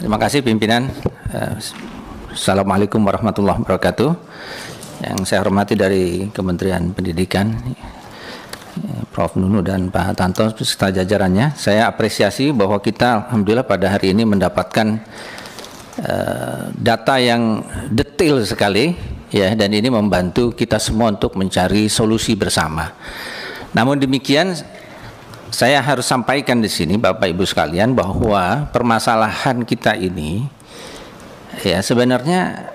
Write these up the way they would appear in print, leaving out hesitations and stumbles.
Terima kasih pimpinan. Assalamualaikum warahmatullahi wabarakatuh. Yang saya hormati dari Kementerian Pendidikan, Prof. Nunu dan Pak Tanto serta jajarannya. Saya apresiasi bahwa kita alhamdulillah pada hari ini mendapatkan data yang detail sekali, ya, dan ini membantu kita semua untuk mencari solusi bersama. Namun demikian, saya harus sampaikan di sini Bapak Ibu sekalian bahwa permasalahan kita ini ya sebenarnya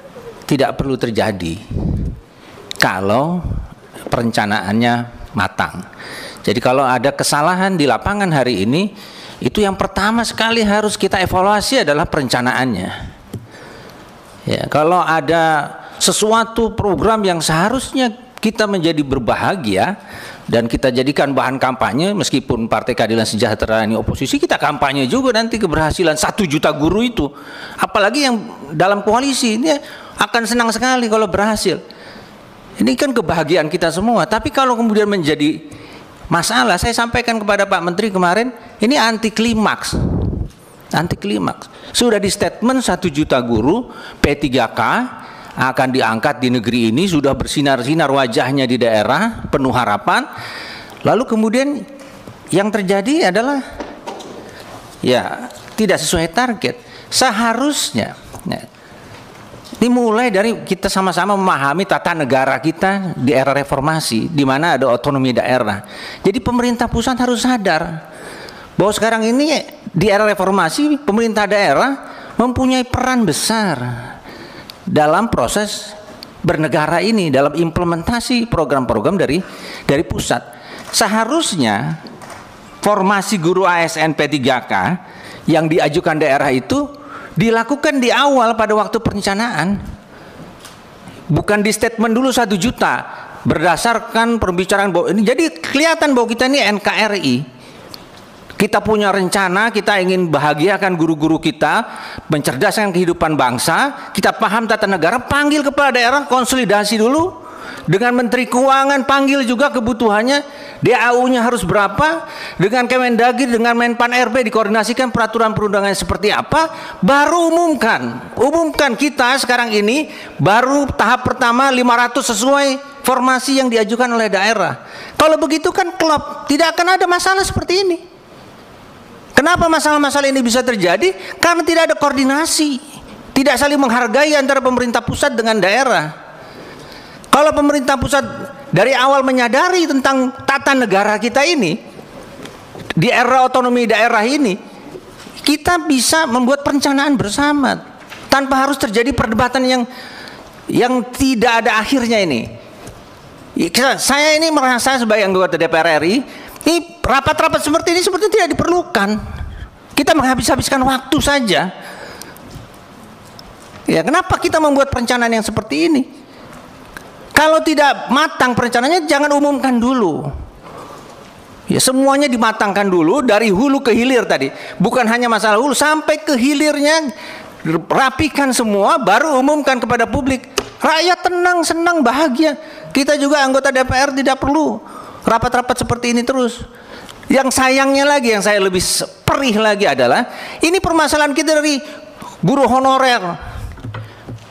tidak perlu terjadi kalau perencanaannya matang. Jadi kalau ada kesalahan di lapangan hari ini, itu yang pertama sekali harus kita evaluasi adalah perencanaannya. Ya, kalau ada sesuatu program yang seharusnya kita menjadi berbahagia dan kita jadikan bahan kampanye, meskipun Partai Keadilan Sejahtera ini oposisi, kita kampanye juga nanti keberhasilan 1 juta guru itu. Apalagi yang dalam koalisi ini akan senang sekali kalau berhasil. Ini kan kebahagiaan kita semua. Tapi kalau kemudian menjadi masalah, saya sampaikan kepada Pak Menteri kemarin, ini anti klimaks. Anti klimaks. Sudah di statement 1 juta guru P3K akan diangkat di negeri ini, sudah bersinar-sinar wajahnya di daerah, penuh harapan. Lalu kemudian yang terjadi adalah ya tidak sesuai target. Seharusnya ya, dimulai dari kita sama-sama memahami tata negara kita di era reformasi, di mana ada otonomi daerah. Jadi pemerintah pusat harus sadar bahwa sekarang ini di era reformasi pemerintah daerah mempunyai peran besar dalam proses bernegara ini, dalam implementasi program-program dari pusat. Seharusnya formasi guru ASN P3K yang diajukan daerah itu dilakukan di awal pada waktu perencanaan, bukan di statement dulu 1 juta berdasarkan pembicaraan bahwa ini. Jadi kelihatan bahwa kita ini NKRI. Kita punya rencana, kita ingin bahagiakan guru-guru kita, mencerdaskan kehidupan bangsa, kita paham tata negara, panggil kepala daerah, konsolidasi dulu dengan Menteri Keuangan, panggil juga kebutuhannya, DAU-nya harus berapa, dengan Kemendagri, dengan Menpan RB dikoordinasikan peraturan perundangannya seperti apa, baru umumkan kita sekarang ini, baru tahap pertama 500 sesuai formasi yang diajukan oleh daerah. Kalau begitu kan klop, tidak akan ada masalah seperti ini. Kenapa masalah-masalah ini bisa terjadi? Karena tidak ada koordinasi, tidak saling menghargai antara pemerintah pusat dengan daerah. Kalau pemerintah pusat dari awal menyadari tentang tata negara kita ini, di era otonomi daerah ini, kita bisa membuat perencanaan bersama tanpa harus terjadi perdebatan yang tidak ada akhirnya ini. Saya ini merasa sebagai anggota DPR RI, ini rapat-rapat seperti ini sepertinya tidak diperlukan. Kita menghabiskan waktu saja. Ya, kenapa kita membuat perencanaan yang seperti ini? Kalau tidak matang perencanaannya, jangan umumkan dulu. Ya, semuanya dimatangkan dulu dari hulu ke hilir tadi. Bukan hanya masalah hulu, sampai ke hilirnya rapikan semua, baru umumkan kepada publik. Rakyat tenang, senang, bahagia. Kita juga anggota DPR tidak perlu rapat-rapat seperti ini terus. Yang sayangnya lagi, yang saya lebih perih lagi adalah ini permasalahan kita dari guru honorer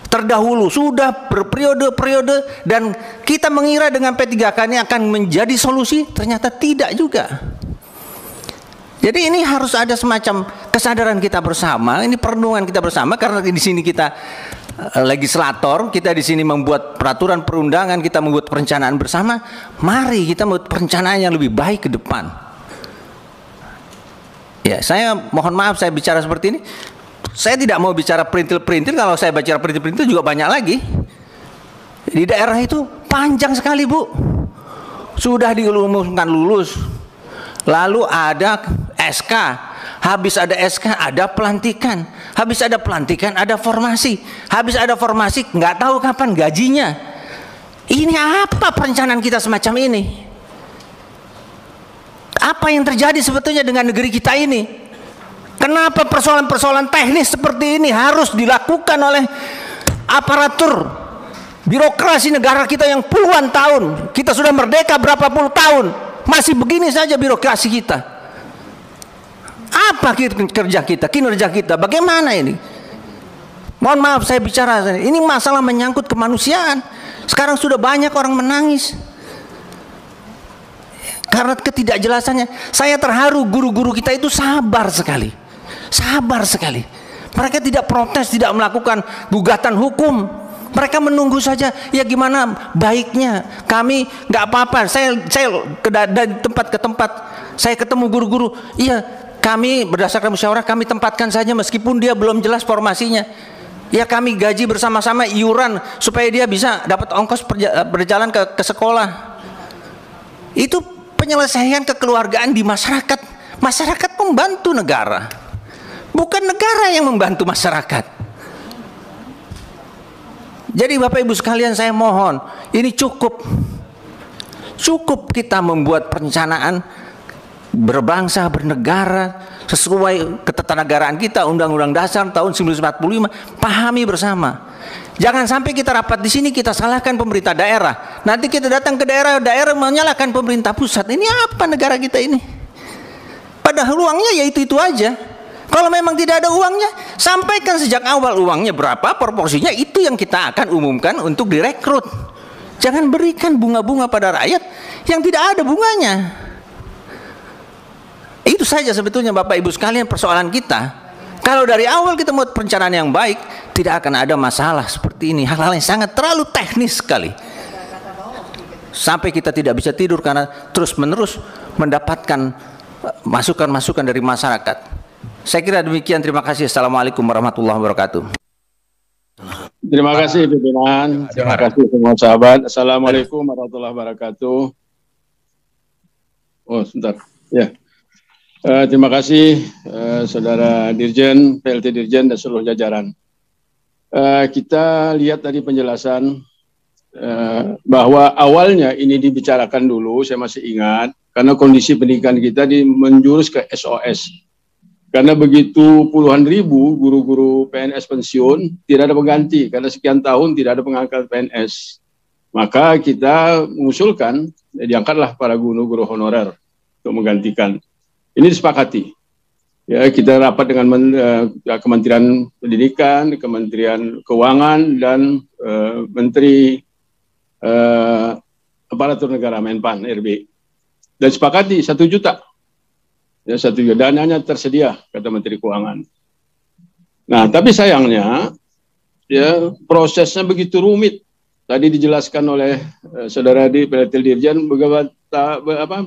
terdahulu sudah berperiode-periode, dan kita mengira dengan P3K ini akan menjadi solusi, ternyata tidak juga. Jadi ini harus ada semacam kesadaran kita bersama, ini perenungan kita bersama, karena di sini kita legislator, kita di sini membuat peraturan perundangan, kita membuat perencanaan bersama. Mari kita membuat perencanaan yang lebih baik ke depan. Ya, saya mohon maaf saya bicara seperti ini. Saya tidak mau bicara perintil-perintil. Kalau saya bicara perintil-perintil juga banyak lagi. Di daerah itu panjang sekali, Bu. Sudah diumumkan lulus, lalu ada SK. Habis ada SK, ada pelantikan. Habis ada pelantikan, ada formasi. Habis ada formasi, nggak tahu kapan gajinya. Ini apa perencanaan kita semacam ini? Apa yang terjadi sebetulnya dengan negeri kita ini? Kenapa persoalan-persoalan teknis seperti ini harus dilakukan oleh aparatur birokrasi negara kita yang puluhan tahun? Kita sudah merdeka berapa puluh tahun, masih begini saja birokrasi kita. Apa kerja kita, kinerja kita, bagaimana ini? Mohon maaf saya bicara, ini masalah menyangkut kemanusiaan. Sekarang sudah banyak orang menangis karena ketidakjelasannya. Saya terharu, guru-guru kita itu sabar sekali. Sabar sekali. Mereka tidak protes, tidak melakukan gugatan hukum. Mereka menunggu saja, ya gimana baiknya. Kami nggak apa-apa. Saya dari tempat ke tempat, saya ketemu guru-guru. Iya, kami berdasarkan musyawarah kami tempatkan saja meskipun dia belum jelas formasinya. Ya kami gaji bersama-sama iuran supaya dia bisa dapat ongkos berjalan ke sekolah. Itu penyelesaian kekeluargaan di masyarakat. Masyarakat membantu negara, bukan negara yang membantu masyarakat. Jadi Bapak Ibu sekalian, saya mohon, ini cukup kita membuat perencanaan berbangsa, bernegara sesuai ketatanegaraan kita, Undang-Undang Dasar tahun 1945, pahami bersama. Jangan sampai kita rapat di sini kita salahkan pemerintah daerah. Nanti kita datang ke daerah menyalahkan pemerintah pusat. Ini apa negara kita ini? Padahal uangnya ya itu aja. Kalau memang tidak ada uangnya, sampaikan sejak awal uangnya berapa, proporsinya itu yang kita akan umumkan untuk direkrut. Jangan berikan bunga-bunga pada rakyat yang tidak ada bunganya. Itu saja sebetulnya Bapak Ibu sekalian persoalan kita. Kalau dari awal kita membuat perencanaan yang baik, tidak akan ada masalah seperti ini. Hal-hal yang sangat terlalu teknis sekali. Sampai kita tidak bisa tidur karena terus-menerus mendapatkan masukan-masukan dari masyarakat. Saya kira demikian. Terima kasih. Assalamualaikum warahmatullahi wabarakatuh. Terima kasih pimpinan. Terima kasih semua sahabat. Assalamualaikum warahmatullahi wabarakatuh. Oh, sebentar. Ya. Terima kasih Saudara Dirjen, PLT Dirjen dan seluruh jajaran. Kita lihat tadi penjelasan bahwa awalnya ini dibicarakan dulu, saya masih ingat, karena kondisi pendidikan kita menjurus ke SOS. Karena begitu puluhan ribu guru-guru PNS pensiun, tidak ada pengganti, karena sekian tahun tidak ada pengangkat PNS. Maka kita mengusulkan, diangkatlah para guru-guru honorer untuk menggantikan. Ini disepakati. Ya, kita rapat dengan Kementerian Pendidikan, Kementerian Keuangan, dan Menteri Aparatur Negara Menpan RB. Dan sepakati 1 juta. Ya, 1 juta. Dananya tersedia, kata Menteri Keuangan. Nah, tapi sayangnya, ya prosesnya begitu rumit. Tadi dijelaskan oleh Saudara di PLT Dirjen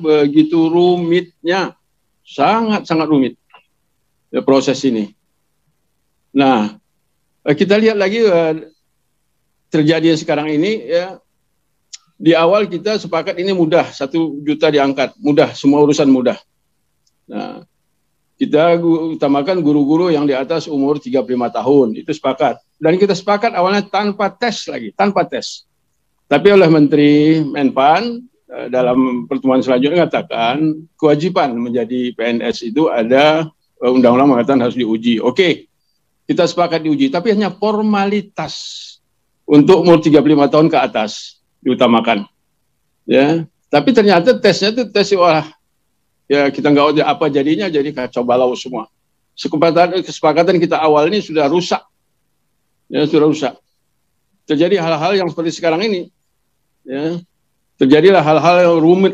begitu rumitnya. Sangat-sangat rumit ya, proses ini. Nah, kita lihat lagi terjadi sekarang ini ya. Di awal kita sepakat ini mudah, 1 juta diangkat, mudah, semua urusan mudah. Nah, kita utamakan guru-guru yang di atas umur 35 tahun, itu sepakat. Dan kita sepakat awalnya tanpa tes lagi, tanpa tes. Tapi oleh Menteri Menpan dalam pertemuan selanjutnya mengatakan kewajiban menjadi PNS itu ada undang-undang mengatakan harus diuji. Oke, kita sepakat diuji, tapi hanya formalitas untuk umur 35 tahun ke atas diutamakan. Ya, tapi ternyata tesnya itu tes ya kita nggak apa jadinya, jadi kacau balau semua. Kesepakatan kita awal ini sudah rusak. Ya, sudah rusak. Terjadi hal-hal yang seperti sekarang ini. Ya. Terjadilah hal-hal yang rumit,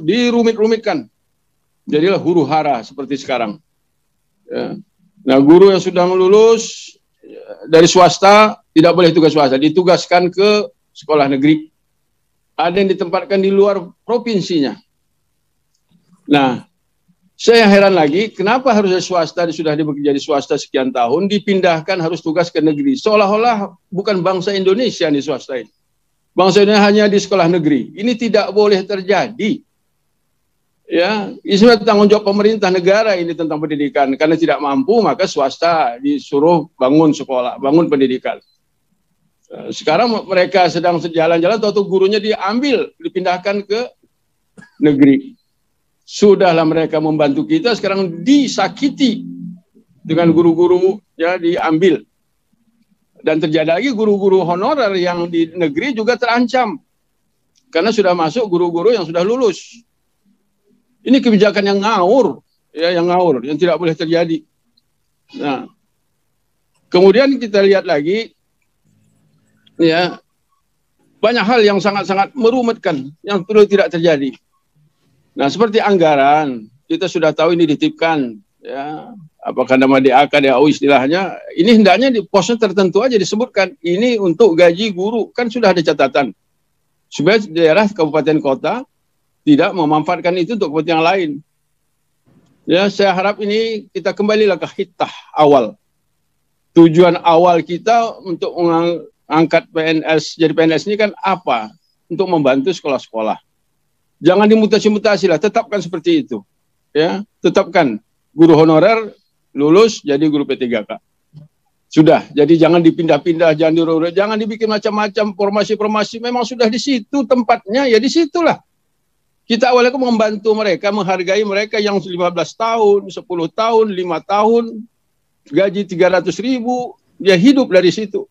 dirumit-rumitkan. Jadilah huru-hara seperti sekarang. Ya. Nah, guru yang sudah lulus dari swasta tidak boleh tugas swasta, ditugaskan ke sekolah negeri. Ada yang ditempatkan di luar provinsinya. Nah, saya heran lagi, kenapa harus swasta sudah bekerja di swasta sekian tahun, dipindahkan harus tugas ke negeri, seolah-olah bukan bangsa Indonesia di swasta ini. Bangsa Indonesia hanya di sekolah negeri. Ini tidak boleh terjadi. Ya, ini tanggung jawab pemerintah negara ini tentang pendidikan. Karena tidak mampu, maka swasta disuruh bangun sekolah, bangun pendidikan. Sekarang mereka sedang jalan-jalan, tahu gurunya diambil, dipindahkan ke negeri. Sudahlah mereka membantu kita, sekarang disakiti dengan guru-guru ya diambil. Dan terjadi lagi guru-guru honorer yang di negeri juga terancam. Karena sudah masuk guru-guru yang sudah lulus. Ini kebijakan yang ngawur, ya, yang tidak boleh terjadi. Nah, Kemudian kita lihat lagi, ya, banyak hal yang sangat-sangat merumitkan yang perlu tidak terjadi. Nah, seperti anggaran, kita sudah tahu ini dititipkan, ya, apakah nama DAK, DAU istilahnya, ini hendaknya di posnya tertentu aja disebutkan, ini untuk gaji guru, kan sudah ada catatan. Supaya daerah, kabupaten, kota tidak memanfaatkan itu untuk kepentingan lain. Ya, saya harap ini kita kembalilah ke hitah awal. Tujuan awal kita untuk mengangkat PNS, jadi PNS ini kan apa? Untuk membantu sekolah-sekolah. Jangan dimutasi-mutasi lah, tetapkan seperti itu. Ya, tetapkan guru honorer lulus jadi guru P3K. Sudah, jadi jangan dipindah-pindah, jangan dirurut, jangan dibikin macam-macam formasi-formasi. Memang sudah di situ tempatnya, ya di situlah. Kita awalnya membantu mereka, menghargai mereka yang 15 tahun, 10 tahun, 5 tahun, gaji 300.000, dia hidup dari situ.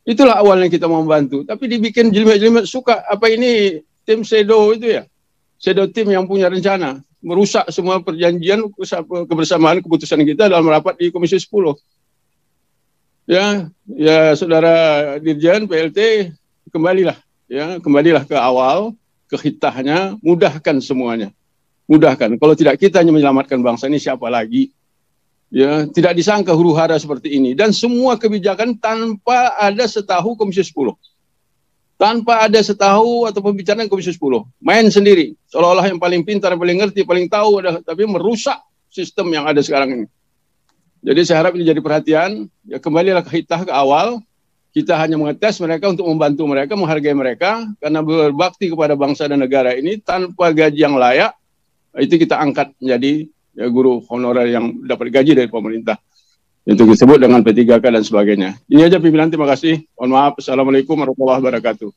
Itulah awalnya kita membantu. Tapi dibikin jelimet-jelimet suka, apa ini tim shadow itu ya? Shadow tim yang punya rencana, merusak semua perjanjian, kebersamaan, keputusan kita dalam rapat di Komisi 10. Ya, Saudara Dirjen PLT, kembalilah ke awal, ke hitahnya, mudahkan semuanya. Mudahkan. Kalau tidak kita hanya menyelamatkan bangsa ini, siapa lagi? Ya, tidak disangka huru-hara seperti ini. Dan semua kebijakan tanpa ada setahu Komisi 10. Tanpa ada setahu atau pembicaraan Komisi 10. Main sendiri. Seolah-olah yang paling pintar, paling ngerti, paling tahu, tapi merusak sistem yang ada sekarang ini. Jadi saya harap ini jadi perhatian. Ya, kembalilah ke hitah, ke awal. Kita hanya mengetes mereka untuk membantu mereka, menghargai mereka, karena berbakti kepada bangsa dan negara ini tanpa gaji yang layak, itu kita angkat menjadi guru honorer yang dapat gaji dari pemerintah. Itu disebut dengan P3K dan sebagainya. Ini aja pimpinan, terima kasih. Mohon maaf. Assalamualaikum warahmatullahi wabarakatuh.